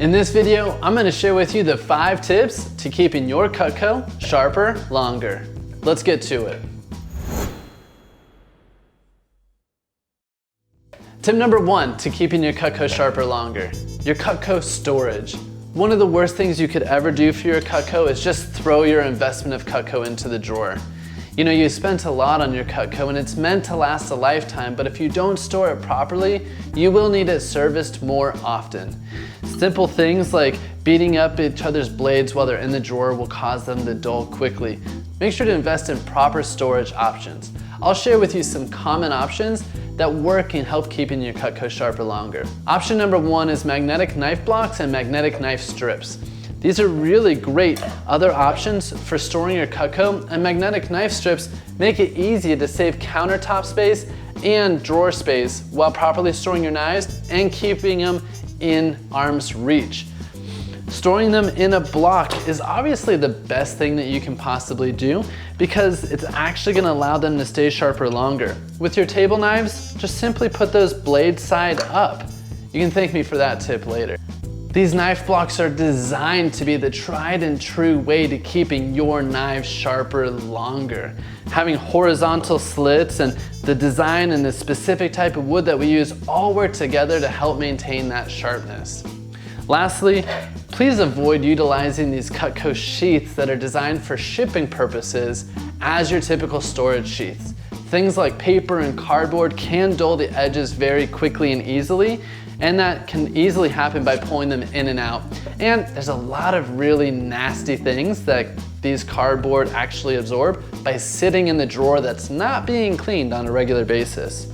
In this video, I'm going to share with you the 5 tips to keeping your Cutco sharper longer. Let's get to it. Tip number 1 to keeping your Cutco sharper longer, your Cutco storage. One of the worst things you could ever do for your Cutco is just throw your investment of Cutco into the drawer. You know, you spent a lot on your Cutco and it's meant to last a lifetime, but if you don't store it properly, you will need it serviced more often. Simple things like beating up each other's blades while they're in the drawer will cause them to dull quickly. Make sure to invest in proper storage options. I'll share with you some common options that work and help keeping your Cutco sharper longer. Option number 1 is magnetic knife blocks and magnetic knife strips. These are really great other options for storing your Cutco, and magnetic knife strips make it easy to save countertop space and drawer space while properly storing your knives and keeping them in arm's reach. Storing them in a block is obviously the best thing that you can possibly do because it's actually going to allow them to stay sharper longer. With your table knives, just simply put those blades side up. You can thank me for that tip later. These knife blocks are designed to be the tried and true way to keeping your knives sharper longer. Having horizontal slits and the design and the specific type of wood that we use all work together to help maintain that sharpness. Lastly, please avoid utilizing these Cutco sheaths that are designed for shipping purposes as your typical storage sheaths. Things like paper and cardboard can dull the edges very quickly and easily, and that can easily happen by pulling them in and out. And there's a lot of really nasty things that these cardboard actually absorb by sitting in the drawer that's not being cleaned on a regular basis.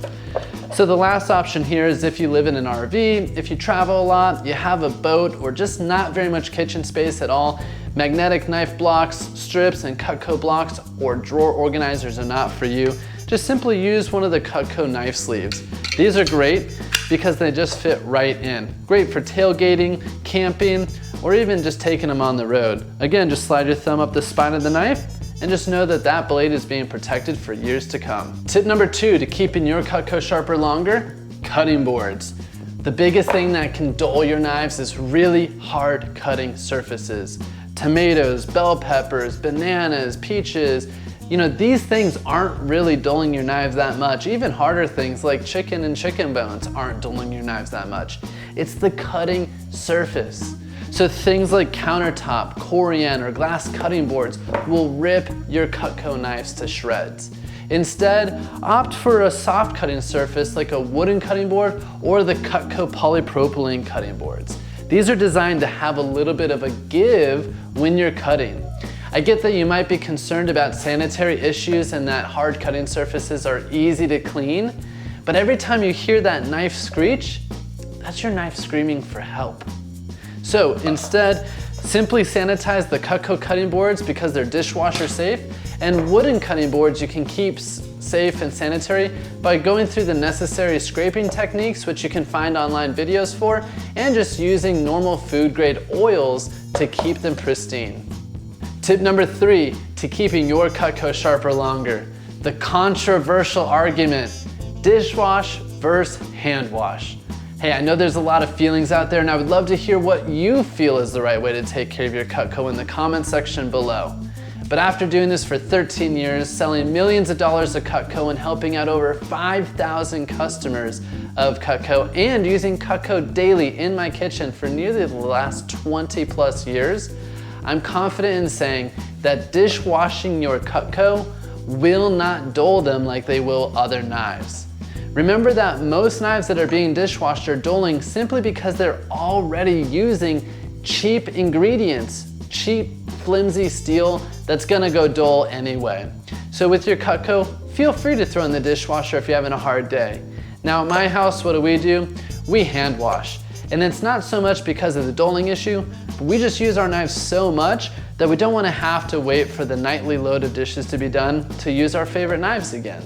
So the last option here is if you live in an RV, if you travel a lot, you have a boat, or just not very much kitchen space at all, magnetic knife blocks, strips, and Cutco blocks or drawer organizers are not for you. Just simply use one of the Cutco knife sleeves. These are great because they just fit right in. Great for tailgating, camping, or even just taking them on the road. Again, just slide your thumb up the spine of the knife and just know that that blade is being protected for years to come. Tip number 2 to keeping your Cutco sharper longer, cutting boards. The biggest thing that can dull your knives is really hard cutting surfaces. Tomatoes, bell peppers, bananas, peaches, you know, these things aren't really dulling your knives that much. Even harder things like chicken and chicken bones aren't dulling your knives that much. It's the cutting surface. So things like countertop, corian, or glass cutting boards will rip your Cutco knives to shreds. Instead, opt for a soft cutting surface like a wooden cutting board or the Cutco polypropylene cutting boards. These are designed to have a little bit of a give when you're cutting. I get that you might be concerned about sanitary issues and that hard cutting surfaces are easy to clean, but every time you hear that knife screech, that's your knife screaming for help. So instead, simply sanitize the Cutco cutting boards because they're dishwasher safe, and wooden cutting boards you can keep safe and sanitary by going through the necessary scraping techniques, which you can find online videos for, and just using normal food grade oils to keep them pristine. Tip number 3 to keeping your Cutco sharper longer, the controversial argument, dishwash versus hand wash. Hey, I know there's a lot of feelings out there and I would love to hear what you feel is the right way to take care of your Cutco in the comment section below. But after doing this for 13 years, selling millions of dollars of Cutco and helping out over 5,000 customers of Cutco and using Cutco daily in my kitchen for nearly the last 20 plus years, I'm confident in saying that dishwashing your Cutco will not dull them like they will other knives. Remember that most knives that are being dishwashed are dulling simply because they're already using cheap ingredients, cheap flimsy steel that's gonna go dull anyway. So with your Cutco, feel free to throw in the dishwasher if you're having a hard day. Now at my house, what do? We hand wash. And it's not so much because of the dulling issue, but we just use our knives so much that we don't want to have to wait for the nightly load of dishes to be done to use our favorite knives again.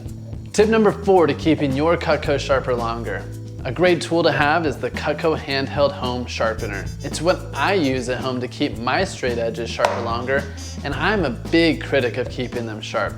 Tip number 4 to keeping your Cutco sharper longer. A great tool to have is the Cutco handheld home sharpener. It's what I use at home to keep my straight edges sharper longer, and I'm a big critic of keeping them sharp.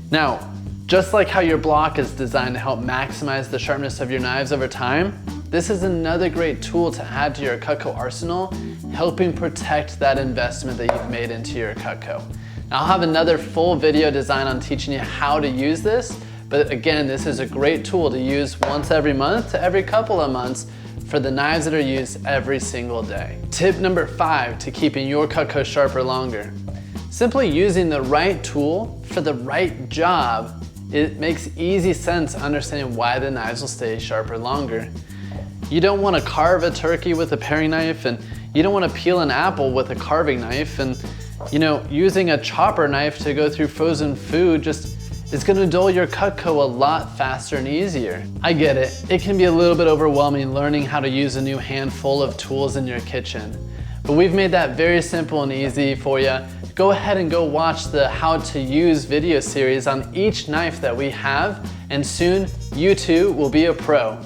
Now, just like how your block is designed to help maximize the sharpness of your knives over time, This is another great tool to add to your Cutco arsenal, helping protect that investment that you've made into your Cutco. Now, I'll have another full video designed on teaching you how to use this, but again, this is a great tool to use once every month to every couple of months for the knives that are used every single day. Tip number 5 to keeping your Cutco sharper longer. Simply using the right tool for the right job, it makes easy sense understanding why the knives will stay sharper longer. You don't want to carve a turkey with a paring knife, and you don't want to peel an apple with a carving knife, and using a chopper knife to go through frozen food is going to dull your Cutco a lot faster and easier. I get it. It can be a little bit overwhelming learning how to use a new handful of tools in your kitchen. But we've made that very simple and easy for you. Go ahead and go watch the how to use video series on each knife that we have, and soon you too will be a pro.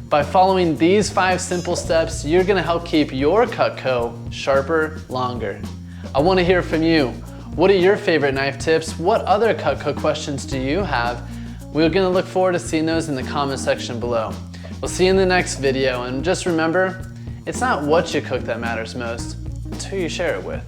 By following these 5 simple steps, you're going to help keep your Cutco sharper longer. I want to hear from you. What are your favorite knife tips? What other Cutco questions do you have? We're going to look forward to seeing those in the comment section below. We'll see you in the next video, and just remember, it's not what you cook that matters most, it's who you share it with.